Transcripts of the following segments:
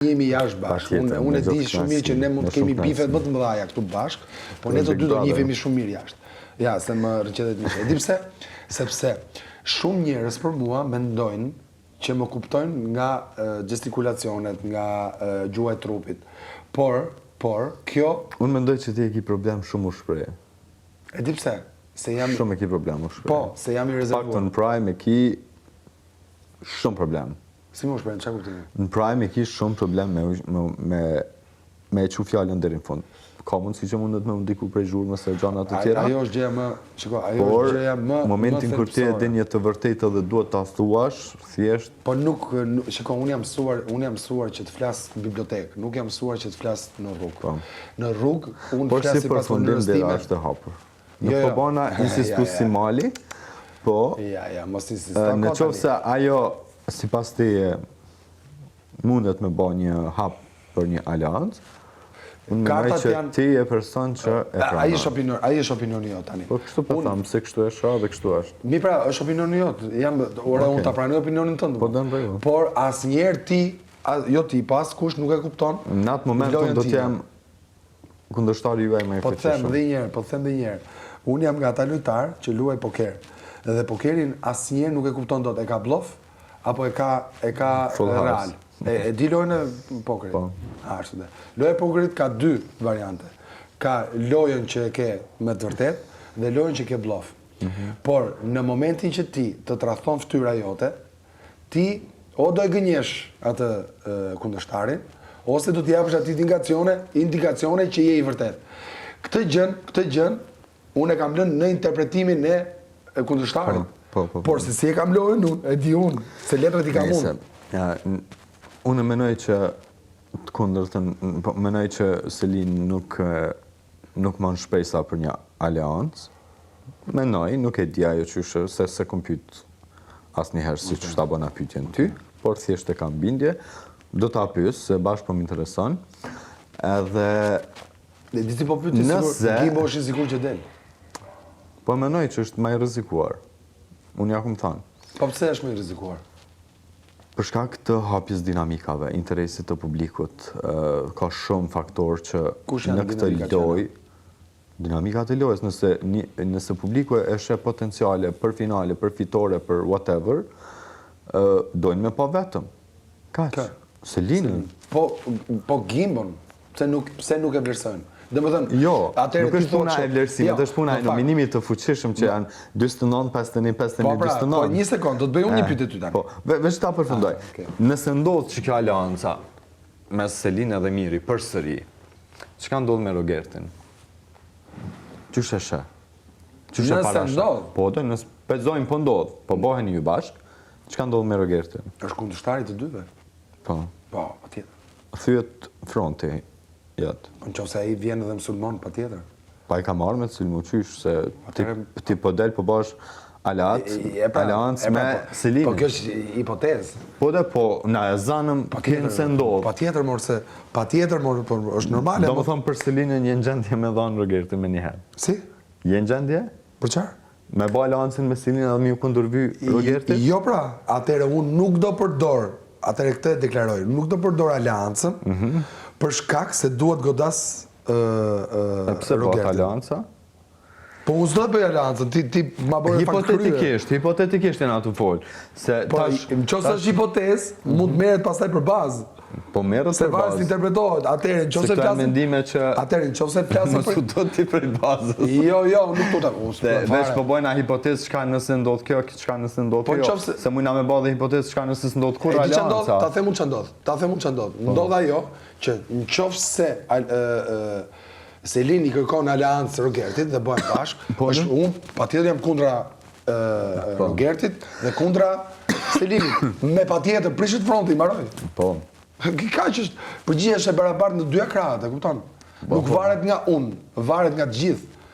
jemi jashtë bashkë. Unë e di shumë mirë që ne mund të kemi bifet më të mëdha këtu bashkë, por ne të dy do njihemi shumë mirë jashtë. Ja, se më rëqetet një. E di pse? Sepse shumë njerëz për mua mendojnë që më kuptojnë nga gestikulacionet, nga gjuha e trupit. Por kjo... Unë mendoj që ti e ki problem shumë u shpreje. E di pse? Se jam... Shumë e ki problem u shpreje. Po, se jam i rezervuar. Pak të në prime e ki shumë problem. Si më shpreje, në qa kuptimi? Në prime e ki shumë problem me e që fjallën deri në fund. Ka mundësi që mundet me ndiku prej zhurmës e gjana të tjera. Ajo është gjëja më... Por, momentin kër ti e din një të vërtetë dhe duhet ta thuash, thjesht... Po nuk, unë jam mësuar që të flas në bibliotekë, nuk jam mësuar që të flas në rrugë. Në rrugë, unë flas si pas mënyrës time. Por si është e hapur. Nuk po bana insistu si mali, po... Ja, mos insistu. Në qovë se ajo, si pas ti mundet me ba një hap për një aliancë, unë menoj që ti e person që e pranon. Ai është opinioni jot tani. Po kështu po thamë, se kështu e shoh dhe kështu është. Mi pra, është opinioni jot. Unë ta pranoj opinionin tënd. Po dën rregull. Por asnjëherë ti, jo ti, pas kush nuk e kupton. Në atë moment unë do të jem kundërshtari juaj më i fuqishëm. Po them edhe një herë. Unë jam nga ata lojtar që luaj poker. Dhe pokerin asnjëherë nuk e kupton dot, e ka bluff apo e ka real. E di lojën e pokerit? Po. Ashtu dhe. Loja e pokerit ka dy variante. Ka lojën që e ke me të vërtet dhe lojën që ke bluff. Por në momentin që ti të tradhton fytyra jote, ti o do e gënjesh atë kundërshtarin, ose do t'i japësh atë indikacione që je i vërtet. Këtë gjën, unë e kam lënë në interpretimin e kundërshtarit. Por se si e kam lojën unë, e di unë, se letrat i kam unë. Unë menoj që të kundërtën, menoj që Selin nuk më në shpejsa për një aliancë. Menoj, nuk e di ajo qyshë, se kom pyet asë njëherë si që ta bëna pyetjen ty, por thjesht e kam bindje. Do ta pyes, se bashkë po m'intereson. Edhe... Di ti po pyeti sigur, Gimbo është i sigur që del. Po menoj që është më i rrezikuar. Unë ja kum thënë. Po pse është më i rrezikuar? Për shkak të hapjes dinamikave, interesit të publikut, ka shumë faktor që në këtë lojë, dinamikat e lojës, nëse publiku e sheh potenciale për finale, për fitore, për whatever, dojnë me pa vetëm. Kaq. Selinën. Po Gimbon, pse nuk e vlerësojnë? Jo, nuk është puna e vlerësimit, është puna e nominimit të fuqishëm që janë 29, 51, 51, 29. Po, një sekund, do të bëj unë një pyetje ty tani. Po, veç ta përfundoj. Nëse ndodh që kjo alianca mes Selinë dhe Miri përsëri, çka ndodh me Rogertin? Qysh e sheh? Qysh e parashë? Nëse ndodh? Po, nëse pezojnë po ndodh, po bëheni ju bashk, çka ndodh me Rogertin? Është kundërshtari të dyve. Po. Po, patjetër. Thyet fronti. Në qofë se ai vjen edhe musulmon, pa tjetër. Pa i ka marrë me të cilmu qysh, se ti po del po bash aliancë me Selinën. Po kjo është hipotezë. Po dhe po, na e zanëm kënë se ndodhë. Pa tjetër, por është normale. Do më thonë për Selinën jenë gjendje me dhanë Rogertin me njëherë. Si? Jenë gjendje? Për qarë? Me ba aliancën me Selinën dhe mi u kundërvy Rogertin? Jo pra, atëre unë nuk do përdor, atëre këtë e deklaroj, nuk do përdor aliancën, për shkak se duhet godas Rogertin. E pse bëhet alianca? Po unë s'do të bëj aliancën, ti ma bërë fakt krye. Hipotetikisht e nga të folë. Po, në qësë është hipotezë, mund të merret pastaj për bazë. Po merret për bazë. Se varet interpretohet. Atëherë, në qësë flasim... mendime që... Atëherë, në qësë flasim... Mësu do t'i për bazës. Jo, nuk do t'a... Veç po bojna hipotezë çka nëse ndodh kjo, çka nëse ndodh kjo. Se mujna me bë dhe hipotezë çka nëse s'ndodh kur alianca. Ta them unë ç'a ndodh. Ndodh ajo që në qoftë se Selini kërkon aliancë Rogertit dhe bëhen bashkë, unë patjetër jam kundra Rogertit dhe kundra Selinit. Me patjetër prishit fronti, mbaroj. Po. Kaq është, përgjigja është e barabartë në dy krahët, e kupton? Nuk varet nga unë, varet nga të gjithë.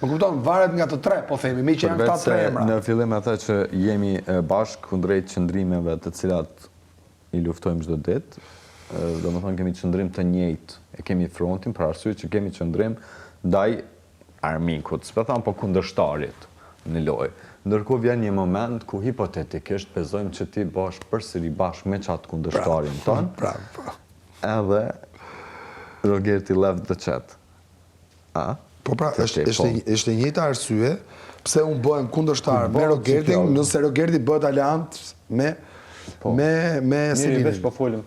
Më kupton, varet nga të tre, po themi, me që janë këta tre emra. Në fillim e the që jemi bashkë kundrejt qëndrimeve të cilat i luftojmë çdo ditë. Do më thonë kemi qëndrim të njëjtë, e kemi frontin, për arsye që kemi qëndrim ndaj armikut, s'pe thamë po kundërshtarit në lojë. Ndërkohë vjen një moment ku hipotetikisht pezojmë që ti bash përsëri bashkë me qatë kundërshtarin tonë, edhe Rogerti left the chat. A? Po pra, Të është e njëjta arsye pse unë bëhem kundërshtar me bëhet Rogertin, si kjo? nëse Rogerti bëhet aleant me Mirë, Selinin. veç po folëm